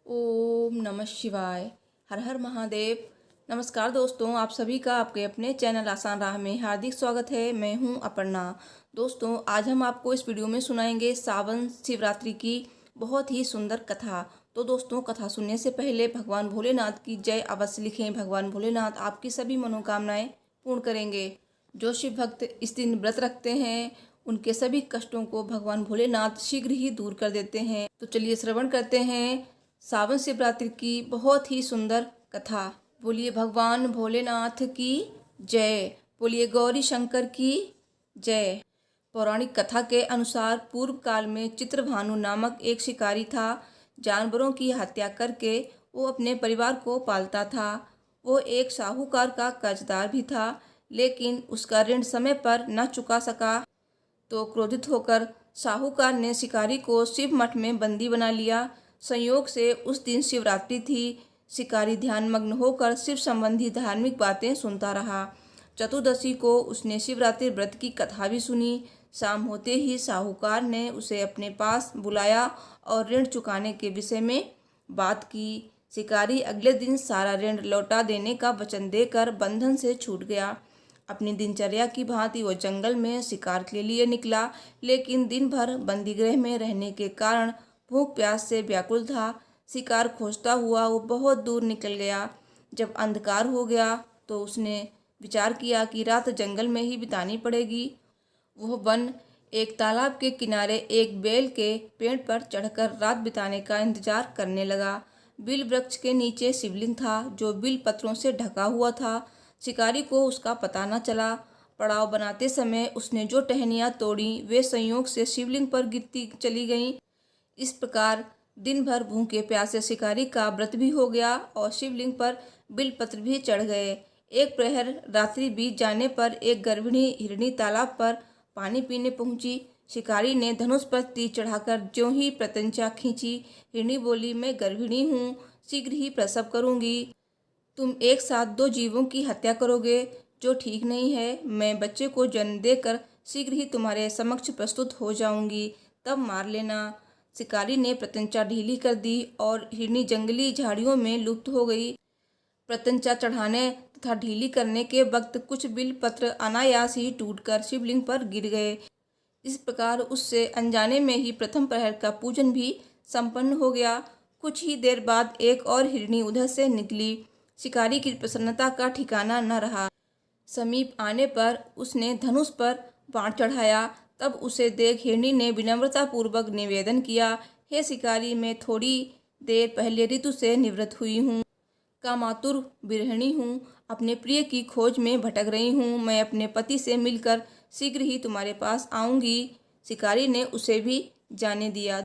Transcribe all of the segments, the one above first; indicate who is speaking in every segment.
Speaker 1: ओम नमः शिवाय। हर हर महादेव। नमस्कार दोस्तों, आप सभी का आपके अपने चैनल आसान राह में हार्दिक स्वागत है। मैं हूं अपर्णा। दोस्तों, आज हम आपको इस वीडियो में सुनाएंगे सावन शिवरात्रि की बहुत ही सुंदर कथा। तो दोस्तों, कथा सुनने से पहले भगवान भोलेनाथ की जय अवश्य लिखें। भगवान भोलेनाथ आपकी सभी मनोकामनाएं पूर्ण करेंगे। जो शिव भक्त इस दिन व्रत रखते हैं उनके सभी कष्टों को भगवान भोलेनाथ शीघ्र ही दूर कर देते हैं। तो चलिए श्रवण करते हैं सावन शिवरात्रि की बहुत ही सुंदर कथा। बोलिए भगवान भोलेनाथ की जय। बोलिए गौरी शंकर की जय। पौराणिक कथा के अनुसार पूर्व काल में चित्रभानु नामक एक शिकारी था। जानवरों की हत्या करके वो अपने परिवार को पालता था। वो एक साहूकार का कर्जदार भी था, लेकिन उसका ऋण समय पर न चुका सका। तो क्रोधित होकर साहूकार ने शिकारी को शिव मठ में बंदी बना लिया। संयोग से उस दिन शिवरात्रि थी। शिकारी ध्यानमग्न होकर शिव संबंधी धार्मिक बातें सुनता रहा। चतुर्दशी को उसने शिवरात्रि व्रत की कथा भी सुनी। शाम होते ही साहूकार ने उसे अपने पास बुलाया और ऋण चुकाने के विषय में बात की। शिकारी अगले दिन सारा ऋण लौटा देने का वचन देकर बंधन से छूट गया। अपनी दिनचर्या की भांति वो जंगल में शिकार के लिए निकला, लेकिन दिन भर बंदीगृह में रहने के कारण भूख प्यास से व्याकुल था। शिकार खोजता हुआ वो बहुत दूर निकल गया। जब अंधकार हो गया तो उसने विचार किया कि रात जंगल में ही बितानी पड़ेगी। वह वन एक तालाब के किनारे एक बेल के पेड़ पर चढ़कर रात बिताने का इंतजार करने लगा। बिल वृक्ष के नीचे शिवलिंग था, जो बिल पत्रों से ढका हुआ था। शिकारी को उसका पता न चला। पड़ाव बनाते समय उसने जो टहनियाँ तोड़ी वे संयोग से शिवलिंग पर गिरती चली गईं। इस प्रकार दिन भर भूखे प्यासे शिकारी का व्रत भी हो गया और शिवलिंग पर बिलपत्र भी चढ़ गए। एक प्रहर रात्रि बीत जाने पर एक गर्भिणी हिरणी तालाब पर पानी पीने पहुंची। शिकारी ने धनुष पर तीर चढ़ाकर ज्यों ही प्रत्यंचा खींची। हिरणी बोली, मैं गर्भिणी हूँ, शीघ्र ही प्रसव करूंगी। तुम एक साथ दो जीवों की हत्या करोगे, जो ठीक नहीं है। मैं बच्चे को जन्म देकर शीघ्र ही तुम्हारे समक्ष प्रस्तुत हो जाऊंगी, तब मार लेना। शिकारी ने प्रत्यंचा ढीली कर दी और हिरनी जंगली झाड़ियों में लुप्त हो गई। प्रत्यंचा चढ़ाने तथा ढीली करने के वक्त कुछ बिल पत्र अनायास ही टूटकर शिवलिंग पर गिर गए। इस प्रकार उससे अनजाने में ही प्रथम प्रहर का पूजन भी संपन्न हो गया। कुछ ही देर बाद एक और हिरनी उधर से निकली। शिकारी की प्रसन्नता का ठिकाना न रहा। समीप आने पर उसने धनुष पर बाण चढ़ाया। तब उसे देख हिरनी ने विनम्रता पूर्वक निवेदन किया, हे शिकारी, मैं थोड़ी देर पहले ऋतु से निवृत्त हुई हूँ। कामातुर बिरहिणी हूँ, अपने प्रिय की खोज में भटक रही हूँ। मैं अपने पति से मिलकर शीघ्र ही तुम्हारे पास आऊँगी। शिकारी ने उसे भी जाने दिया।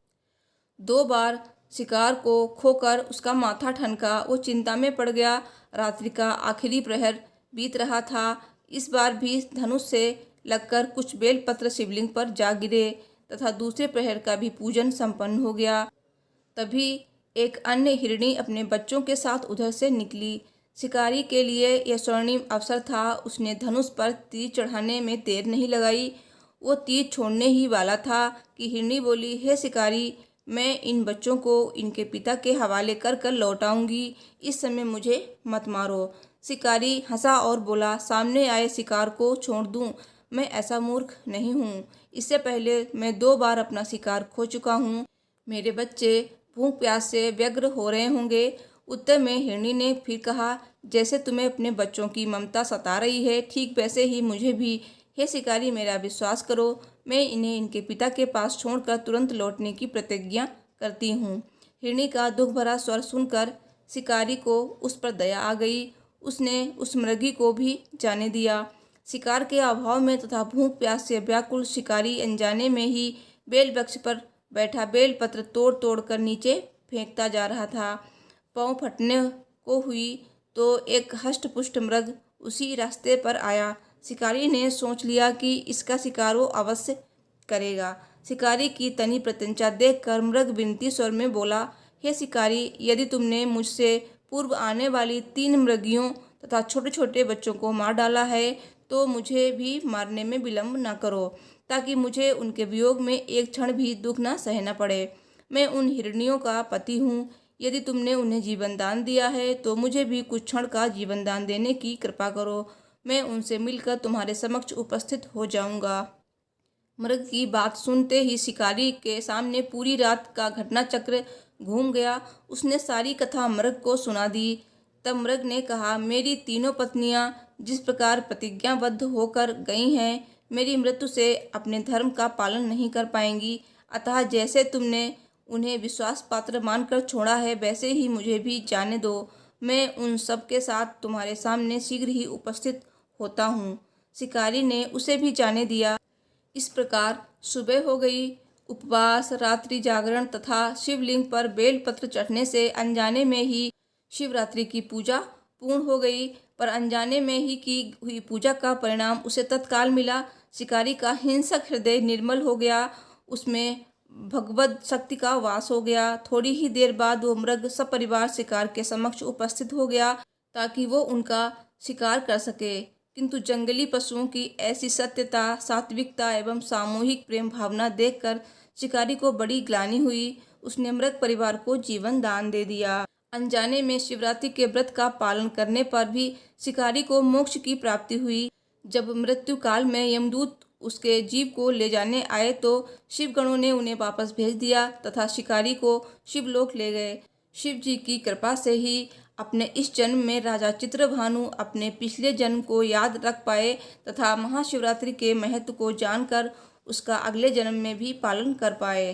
Speaker 1: 2 बार शिकार को खोकर उसका माथा ठनका। वो चिंता में पड़ गया। रात्रि का आखिरी प्रहर बीत रहा था। इस बार भी धनुष से लगकर कुछ बेलपत्र शिवलिंग पर जा गिरे तथा दूसरे प्रहर का भी पूजन संपन्न हो गया। तभी एक अन्य हिरणी अपने बच्चों के साथ उधर से निकली। शिकारी के लिए यह स्वर्णिम अवसर था। उसने धनुष पर तीर चढ़ाने में देर नहीं लगाई। वो तीर छोड़ने ही वाला था कि हिरणी बोली, हे शिकारी, मैं इन बच्चों को इनके पिता के हवाले कर कर लौट आऊंगी। इस समय मुझे मत मारो। शिकारी हंसा और बोला, सामने आए शिकार को छोड़ दूं? मैं ऐसा मूर्ख नहीं हूँ। इससे पहले मैं 2 बार अपना शिकार खो चुका हूँ। मेरे बच्चे भूख प्यास से व्यग्र हो रहे होंगे। उत्तर में हिरणी ने फिर कहा, जैसे तुम्हें अपने बच्चों की ममता सता रही है, ठीक वैसे ही मुझे भी। हे शिकारी, मेरा विश्वास करो, मैं इन्हें इनके पिता के पास छोड़कर तुरंत लौटने की प्रतिज्ञा करती हूँ। हिरणी का दुख भरा स्वर सुनकर शिकारी को उस पर दया आ गई। उसने उस मृगी को भी जाने दिया। शिकार के अभाव में तथा भूख प्यास से व्याकुल शिकारी अनजाने में ही बेल वृक्ष पर बैठा बेलपत्र तोड़ तोड़ कर नीचे फेंकता जा रहा था। पाँव फटने को हुई तो एक हष्टपुष्ट मृग उसी रास्ते पर आया। शिकारी ने सोच लिया कि इसका शिकार वो अवश्य करेगा। शिकारी की तनी प्रत्यंचा देखकर मृग विनती स्वर में बोला, हे शिकारी, यदि तुमने मुझसे पूर्व आने वाली 3 मृगियों तथा छोटे छोटे बच्चों को मार डाला है तो मुझे भी मारने में विलंब न करो, ताकि मुझे उनके वियोग में एक क्षण भी दुख न सहना पड़े। मैं उन हिरनियों का पति हूँ। यदि तुमने उन्हें जीवन दान दिया है तो मुझे भी कुछ क्षण का जीवन दान देने की कृपा करो। मैं उनसे मिलकर तुम्हारे समक्ष उपस्थित हो जाऊंगा। मृग की बात सुनते ही शिकारी के सामने पूरी रात का घटना चक्र घूम गया। उसने सारी कथा मृग को सुना दी। तब मृग ने कहा, मेरी तीनों पत्नियां जिस प्रकार प्रतिज्ञाबद्ध होकर गई हैं, मेरी मृत्यु से अपने धर्म का पालन नहीं कर पाएंगी। अतः जैसे तुमने उन्हें विश्वास पात्र मानकर छोड़ा है, वैसे ही मुझे भी जाने दो। मैं उन सब के साथ तुम्हारे सामने शीघ्र ही उपस्थित होता हूँ। शिकारी ने उसे भी जाने दिया। इस प्रकार सुबह हो गई। उपवास, रात्रि जागरण तथा शिवलिंग पर बेलपत्र चढ़ने से अनजाने में ही शिवरात्रि की पूजा पूर्ण हो गई। पर अनजाने में ही की हुई पूजा का परिणाम उसे तत्काल मिला। शिकारी का हिंसक हृदय निर्मल हो गया, उसमें भगवत शक्ति का वास हो गया। थोड़ी ही देर बाद वो मृग सपरिवार शिकार के समक्ष उपस्थित हो गया ताकि वो उनका शिकार कर सके। किंतु जंगली पशुओं की ऐसी सत्यता, सात्विकता एवं सामूहिक प्रेम भावना देखकर शिकारी को बड़ी ग्लानि हुई। उसने मृग परिवार को जीवन दान दे दिया। अनजाने में शिवरात्रि के व्रत का पालन करने पर भी शिकारी को मोक्ष की प्राप्ति हुई। जब मृत्यु काल में यमदूत उसके जीव को ले जाने आए तो शिवगणों ने उन्हें वापस भेज दिया तथा शिकारी को शिवलोक ले गए। शिव जी की कृपा से ही अपने इस जन्म में राजा चित्रभानु अपने पिछले जन्म को याद रख पाए तथा महाशिवरात्रि के महत्व को जानकर उसका अगले जन्म में भी पालन कर पाए।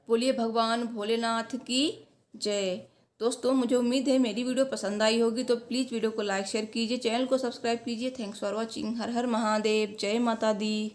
Speaker 1: बोलिए भगवान भोलेनाथ की जय। दोस्तों, मुझे उम्मीद है मेरी वीडियो पसंद आई होगी, तो प्लीज़ वीडियो को लाइक शेयर कीजिए, चैनल को सब्सक्राइब कीजिए। Thanks for watching. हर हर महादेव। जय माता दी।